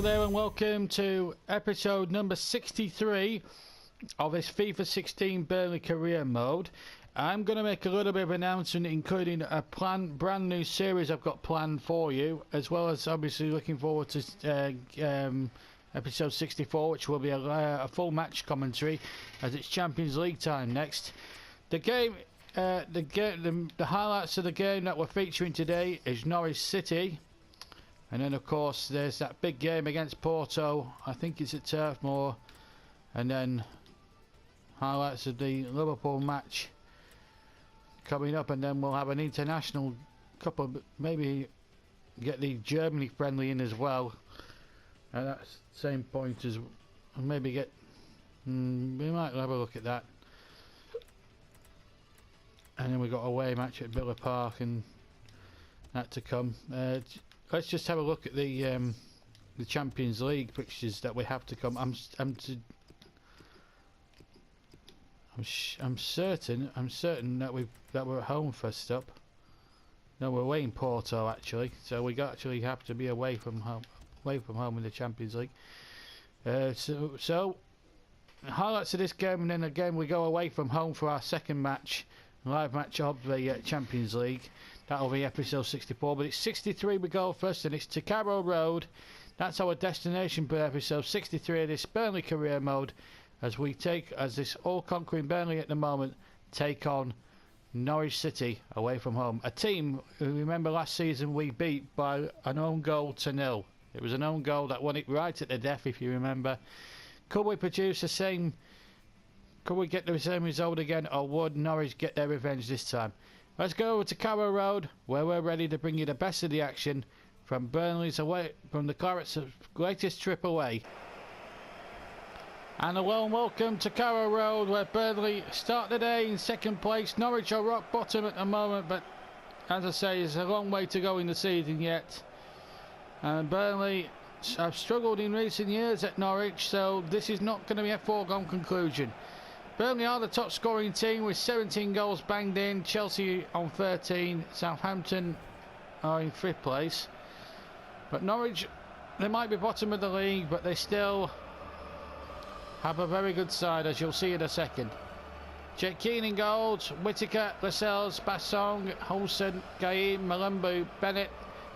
Hello there and welcome to episode number 63 of this FIFA 16 Burnley career mode. I'm going to make a little bit of an announcement, including a brand new series I've got planned for you, as well as obviously looking forward to episode 64, which will be a full match commentary as it's Champions League time next. The highlights of the game that we're featuring today is Norwich City. And then, of course, there's that big game against Porto. I think it's at Turf Moor. And then highlights of the Liverpool match coming up. And then we'll have an international couple, maybe get the Germany friendly in as well. And that's the same point as maybe get... we might have a look at that. And then we've got a away match at Villa Park and that to come. Let's just have a look at the Champions League fixtures that we have to come. I'm certain that we're at home first up. No, we're away in Porto actually, so we actually have to be away from home in the Champions League. So highlights of this game, and then again we go away from home for our second match, live match of the Champions League. That'll be episode 64, but it's 63 we go first, and it's to Carrow Road. That's our destination for episode 63 of this Burnley career mode, as this all-conquering Burnley at the moment take on Norwich City away from home. A team who, remember last season, we beat by an own goal to 0. It was an own goal that won it right at the death, if you remember. Could we produce the same? Could we get the same result again, or would Norwich get their revenge this time? Let's go over to Carrow Road, where we're ready to bring you the best of the action from Burnley's away, from the Clarets' latest trip away. And a warm welcome to Carrow Road, where Burnley start the day in second place. Norwich are rock bottom at the moment, but as I say, there's a long way to go in the season yet. And Burnley have struggled in recent years at Norwich, so this is not going to be a foregone conclusion. Burnley are the top scoring team with 17 goals banged in. Chelsea on 13. Southampton are in 5th place. But Norwich, they might be bottom of the league, but they still have a very good side, as you'll see in a second. Jake Keane in goals. Whittaker, Lascelles, Bassong, Holson, Gaim, Malumbu, Bennett,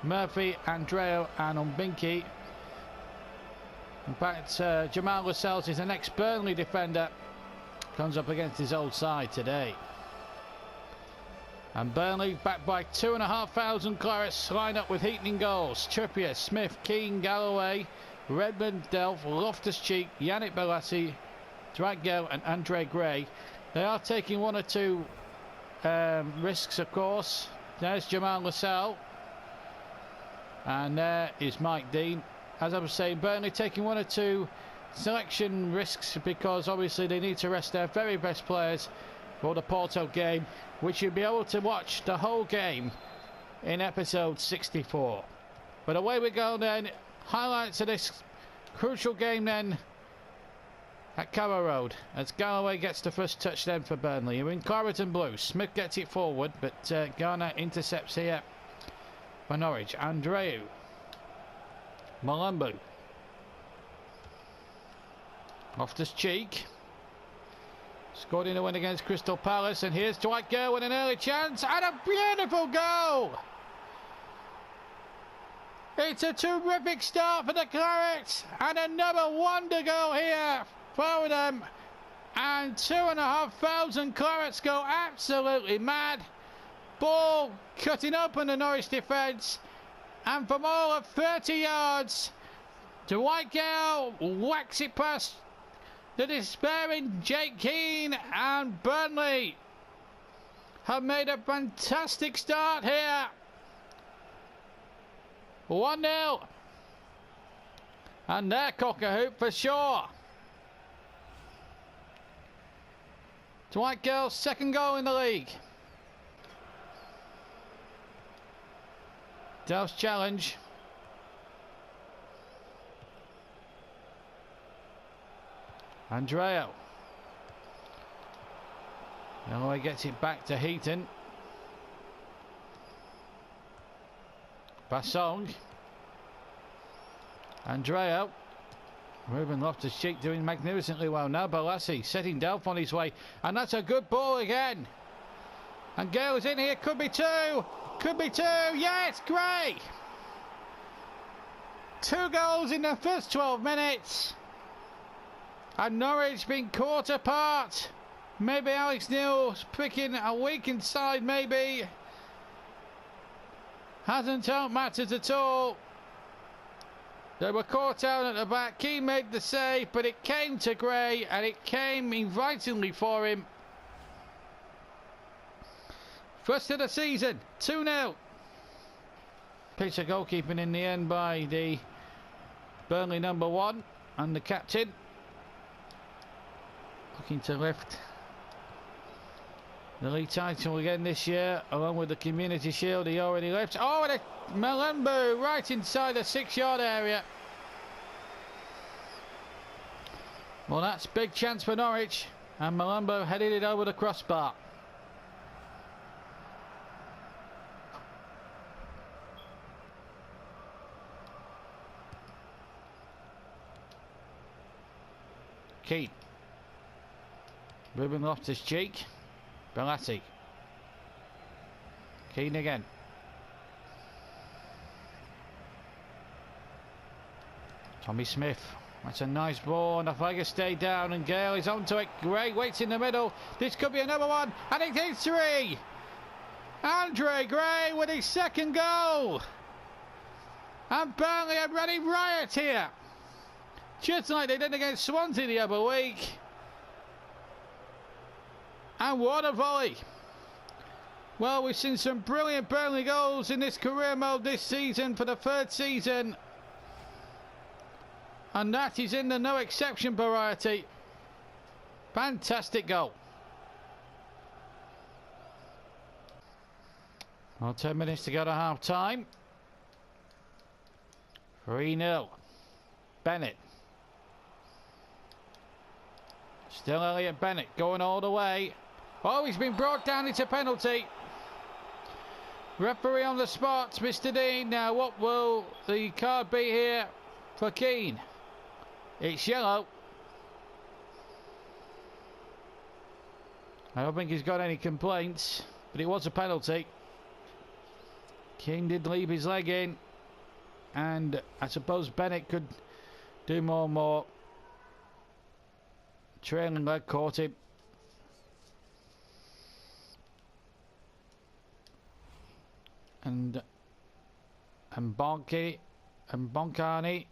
Murphy, Andreu and Umbinki. In fact, Jamal Lascelles is an ex-Burnley defender. Comes up against his old side today. And Burnley backed by 2,500 Clarets, line up with Heaton in goals. Trippier, Smith, Keane, Galloway, Redmond, Delph, Loftus-Cheek, Yannick Bolasie, Dwight Gale and Andre Gray. They are taking one or two risks, of course. There's Jamal Lascelles. And there is Mike Dean. As I was saying, Burnley taking one or two selection risks, because obviously they need to rest their very best players for the Porto game, which you'll be able to watch the whole game in episode 64. But away we go then. Highlights of this crucial game then at Carrow Road, as Galloway gets the first touch then for Burnley. We're in claret and blue. Smith gets it forward, but Garner intercepts here for Norwich. Andreu, Malumbu, Loftus-Cheek scored in a win against Crystal Palace, and here's Dwight Gale with an early chance and a beautiful goal. It's a terrific start for the Clarets, and another wonder goal here for them, and 2,500 Clarets go absolutely mad. Ball cutting open the Norwich defence, and from all of 30 yards Dwight Gale whacks it past the despairing Jake Keane, and Burnley have made a fantastic start here. 1-0. And they're cock-a-hoop for sure. Dwight Gale's second goal in the league. Delph's challenge. Andreu. Galloway gets it back to Heaton. Bassong. Andreo. Ruben Loftus-Cheek doing magnificently well. Now Balassi setting Delph on his way. And that's a good ball again. And Gale's in here. Could be two. Could be two. Yes, Gray. 2 goals in the first 12 minutes. And Norwich being caught apart. Maybe Alex Neil's picking a weakened side, maybe. Hasn't helped matters at all. They were caught out at the back. Keane made the save, but it came to Gray, and it came invitingly for him. First of the season, 2-0. Piece of goalkeeping in the end by the Burnley #1 and the captain. Looking to lift the league title again this year, along with the Community Shield he already lifts. Oh, and a Malambo right inside the 6-yard area. Well, that's big chance for Norwich, and Malambo headed it over the crossbar. Keane. Ruben Loftus-Cheek. Balassi. Keane again. Tommy Smith. That's a nice ball, and the flag has stayed down, and Gale is onto it. Gray waits in the middle. This could be another one, and it is 3. Andre Gray with his second goal. And Burnley are running riot here. Just like they did against Swansea the other week. And what a volley. Well, we've seen some brilliant Burnley goals in this career mode this season for the 3rd season. And that is in the no exception variety. Fantastic goal. Well, 10 minutes to go to half time. 3-0. Bennett. Still Elliot Bennett going all the way. Oh, he's been brought down into penalty. Referee on the spot, Mr. Dean. Now, what will the card be here for Keane? It's yellow. I don't think he's got any complaints, but it was a penalty. Keane did leave his leg in, and I suppose Bennett could do more. Trailing leg caught him. And Bonkani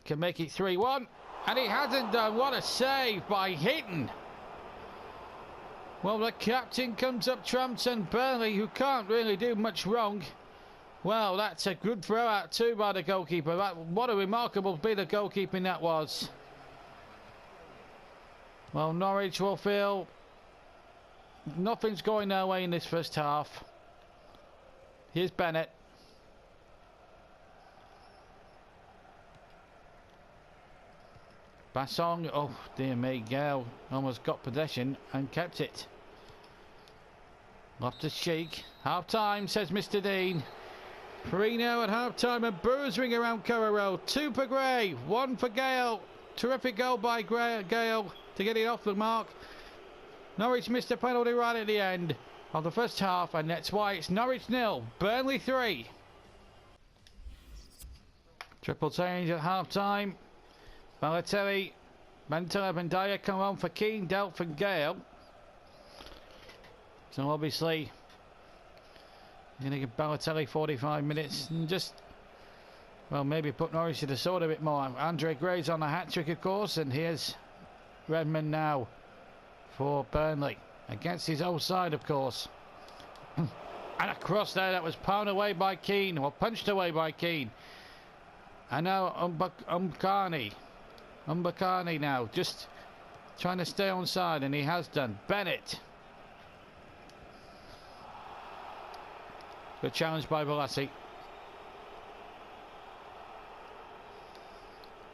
can make it 3-1. And he hasn't done. What a save by Hitton. Well, the captain comes up trumps, and Burnley, who can't really do much wrong. Well, that's a good throw out too by the goalkeeper. What a remarkable bit of goalkeeping that was. Well, Norwich will feel nothing's going their way in this first half. Here's Bennett. Bassong, oh dear me, Gale almost got possession and kept it. Loftus-Cheek, half time, says Mr. Dean. 3-0 at half time, and boos ring around Carrow Road. 2 for Gray, 1 for Gale. Terrific goal by Gale to get it off the mark. Norwich missed a penalty right at the end of the first half, and that's why it's Norwich 0, Burnley 3. Triple change at half time. Balotelli, Bentaleb and Dyer come on for Keane, Delph and Gale. So obviously you're going to give Balotelli 45 minutes and just, well, maybe put Norwich to the sword a bit more. Andre Gray's on the hat-trick, of course, and here's Redmond now for Burnley. Against his own side, of course. And a cross there that was pounded away by Keane, or punched away by Keane. And now Umbakani now, just trying to stay on side, and he has done. Bennett. Good challenge by Balassi.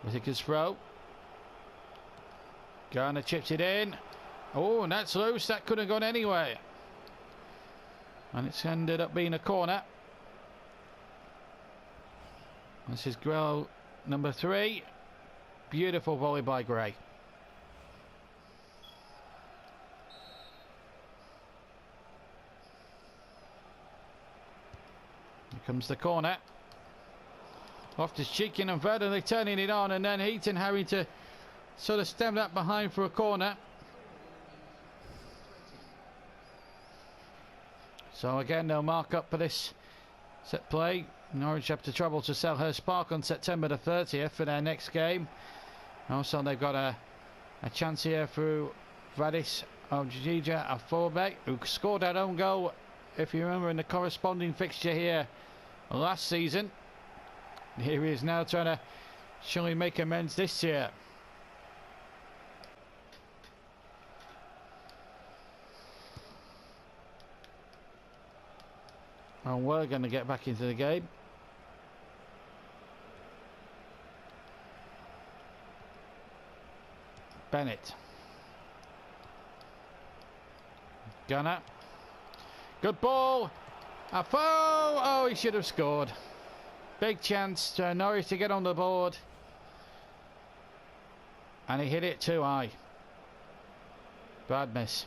Whittaker's throw. Garner chips it in. Oh, and that's loose. That could have gone anywhere. And it's ended up being a corner. This is Grell number 3. Beautiful volley by Gray. Here comes the corner. Loftus-Cheek and Verdily turning it on, and then Heaton having to sort of stem that behind for a corner. So again, they'll mark up for this set play. Norwich have to trouble to Selhurst Park on September the 30th for their next game. Also, they've got a chance here through Vadis Ojija Afobe, who scored that own goal, if you remember, in the corresponding fixture here last season. Here he is now trying to surely make amends this year. And we're going to get back into the game. Bennett. Gunner. Good ball. A foul. Oh, he should have scored. Big chance to Norwich to get on the board. And he hit it too high. Bad miss.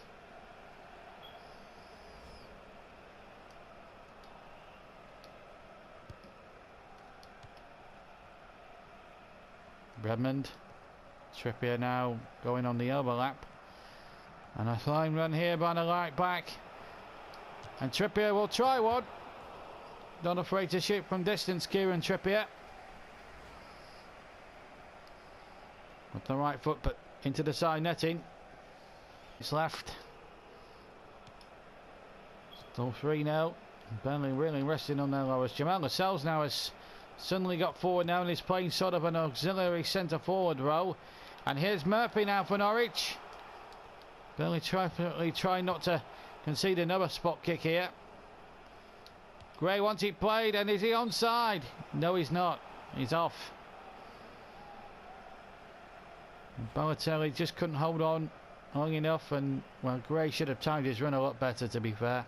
Redmond. Trippier now going on the overlap. And a fine run here by the right back. And Trippier will try one. Not afraid to shoot from distance, Kieran Trippier. With the right foot, but into the side netting. It's left. Still 3-0. Burnley really resting on their lowers. Jamal Lascelles now has suddenly got forward now and is playing sort of an auxiliary centre forward role. And here's Murphy now for Norwich. Burnley trying not to concede another spot kick here. Gray wants it played, and is he onside? No, he's not. He's off. Balotelli just couldn't hold on long enough, and well, Gray should have timed his run a lot better, to be fair.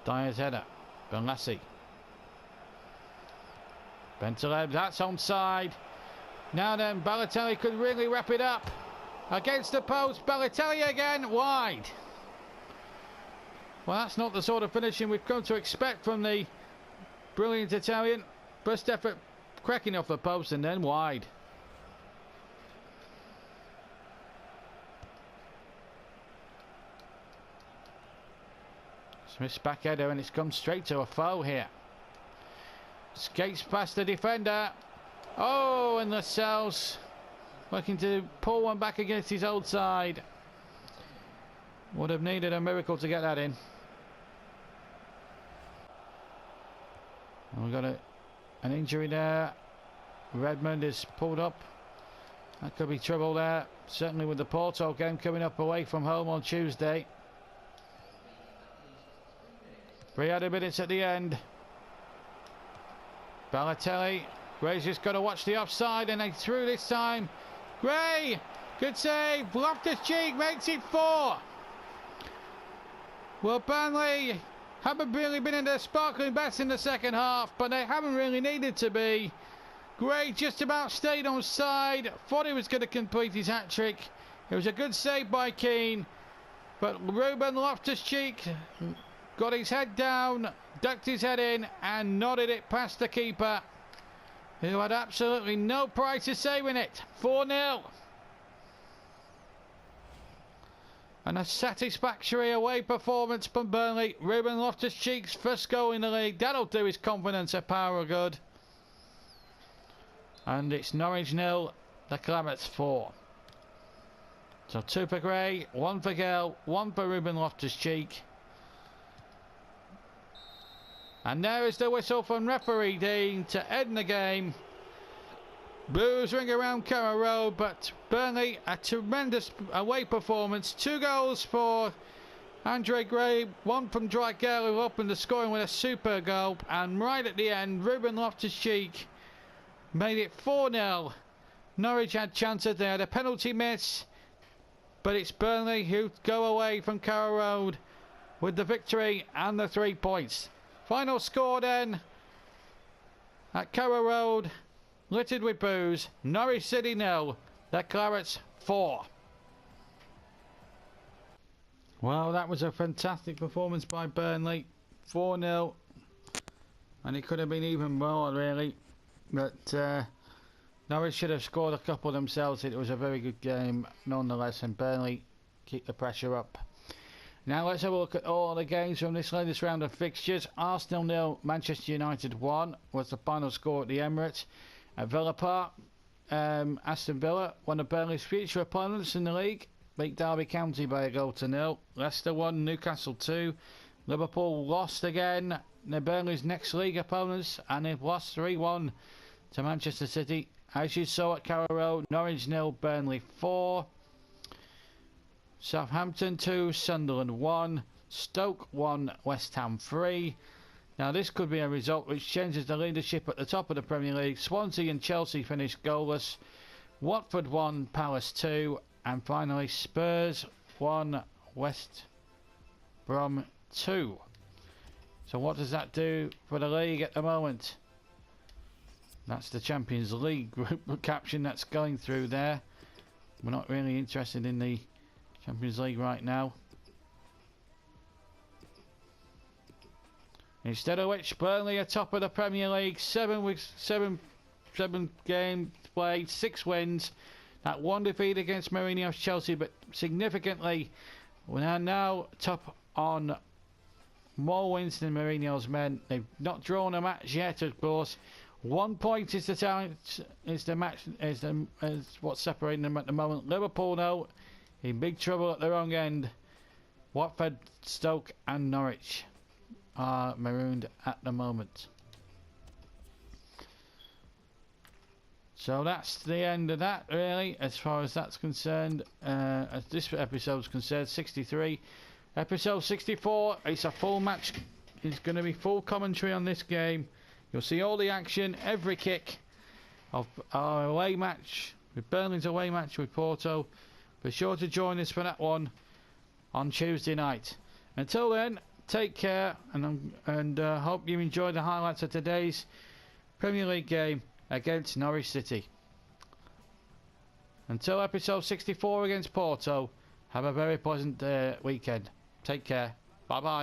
Dyer's header. Benlassi. Bentaleb, that's onside. Now then, Balotelli could really wrap it up. Against the post, Balotelli again, wide. Well, that's not the sort of finishing we've come to expect from the brilliant Italian. First effort cracking off the post and then wide. Smith's back header, and it's come straight to a foul here. Skates past the defender. Oh, and Lascelles looking to pull one back against his old side. Would have needed a miracle to get that in. We've got an injury there. Redmond is pulled up. That could be trouble there. Certainly with the Porto game coming up away from home on Tuesday. 300 minutes at the end. Balotelli. Gray's just got to watch the offside, and they through this time. Gray! Good save. Loftus-Cheek makes it 4. Well, Burnley haven't really been in their sparkling best in the second half, but they haven't really needed to be. Gray just about stayed on side. Thought he was going to complete his hat-trick. It was a good save by Keane, but Ruben Loftus-Cheek got his head down, ducked his head in, and nodded it past the keeper, who had absolutely no pride to saving it. 4-0. And a satisfactory away performance from Burnley. Ruben Loftus-Cheek's first goal in the league. That'll do his confidence a power of good. And it's Norwich 0, the Clammets 4. So 2 for Gray, 1 for Gale, 1 for Ruben Loftus-Cheek. And there is the whistle from referee Dean to end the game. Boos ring around Carrow Road, but Burnley, a tremendous away performance. 2 goals for Andre Gray, 1 from Dwight Gale, who opened the scoring with a super goal. And right at the end, Ruben Loftus-Cheek made it 4-0. Norwich had chances. They had a penalty miss. but it's Burnley who go away from Carrow Road with the victory and the 3 points. Final score then at Carrow Road, littered with booze, Norwich City 0, the Clarets 4. Well, that was a fantastic performance by Burnley, 4-0, and it could have been even more really, but Norwich should have scored a couple themselves. It was a very good game nonetheless, and Burnley keep the pressure up. Now let's have a look at all the games from this latest round of fixtures. Arsenal 0, Manchester United 1 was the final score at the Emirates. At Villa Park, Aston Villa, one of Burnley's future opponents in the league, beat Derby County by a goal to 0. Leicester 1, Newcastle 2. Liverpool lost again. They're Burnley's next league opponents, and they've lost 3-1 to Manchester City. As you saw at Carrow Road, Norwich 0, Burnley 4. Southampton 2, Sunderland 1, Stoke 1, West Ham 3. Now this could be a result which changes the leadership at the top of the Premier League. Swansea and Chelsea finished goalless. Watford 1, Palace 2, and finally Spurs 1, West Brom 2. So what does that do for the league at the moment? That's the Champions League group caption that's going through there. We're not really interested in the Champions League right now. Instead of which, Burnley are top of the Premier League. 7 games played, 6 wins. That one defeat against Mourinho's Chelsea, but significantly, we are now top on more wins than Mourinho's men. They've not drawn a match yet, of course. 1 point is what's separating them at the moment. Liverpool now in big trouble at the wrong end. Watford, Stoke and Norwich are marooned at the moment. So that's the end of that really, as far as that's concerned. As this episode's concerned, 63. Episode 64, it's a full match. It's going to be full commentary on this game. You'll see all the action, every kick of our away match, with Burnley's away match with Porto. Be sure to join us for that one on Tuesday night. Until then, take care, and hope you enjoy the highlights of today's Premier League game against Norwich City. Until episode 64 against Porto, have a very pleasant weekend. Take care. Bye bye.